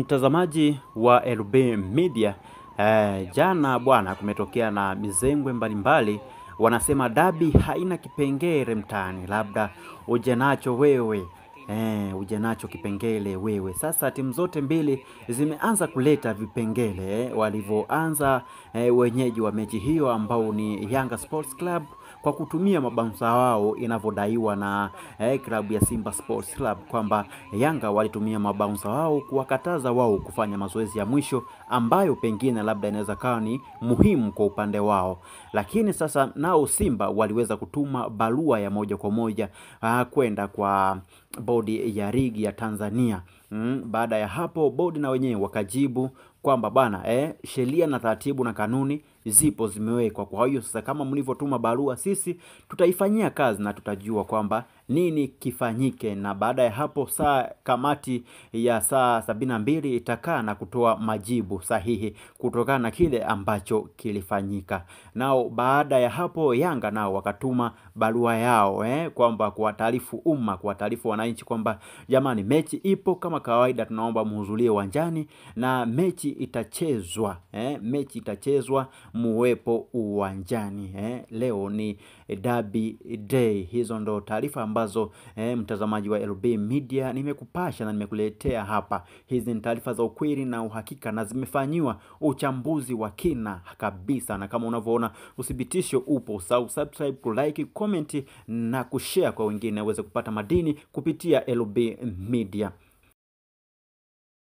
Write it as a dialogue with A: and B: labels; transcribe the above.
A: Mtazamaji wa LB Media, jana bwana kumetokea na mizengwe mbalimbali. Wanasema dabi haina kipengele mtaani, labda uje nacho wewe. Uje nacho kipengele wewe. Sasa timu zote mbili zimeanza kuleta vipengele walivyoanza wenyeji wa mechi hiyo ambao ni Yanga Sports Club kwa kutumia mabounsa wao inavyodaiwa na klabu ya Simba Sports Club kwamba Yanga walitumia mabounsa wao kuwakataza wao kufanya mazoezi ya mwisho ambayo pengine labda inaweza kawa ni muhimu kwa upande wao. Lakini sasa nao Simba waliweza kutuma barua ya moja kwa moja kwenda kwa bodi ya ligi ya Tanzania. Baada ya hapo bodi na wenyewe wakajibu kwamba bana sheria na taratibu na kanuni zipo zimewekwa. Kwa hiyo sasa kama mlivyotuma barua sisi tutaifanyia kazi na tutajua kwamba nini kifanyike, na baada ya hapo kamati ya saa 72 itakaa na kutoa majibu sahihi kutokana na kile ambacho kilifanyika. Nao baada ya hapo Yanga nao wakatuma barua yao kwamba kuwataarifu umma, kuwataarifu wananchi kwamba jamani, mechi ipo kama kawaida, tunaomba mhudhurie uwanjani na mechi itachezwa. Mechi itachezwa, muwepo uwanjani. Leo ni Derby Day. Hizo ndo taarifa ambazo mtazamaji wa LB Media nimekupasha na nimekuletea hapa. Hizi ni taarifa za ukweli na uhakika na zimefanyiwa uchambuzi wa kina kabisa, na kama unavyoona uthibitisho upo. Subscribe, like, comment na kushare kwa wengine waweze kupata madini kupitia LB Media.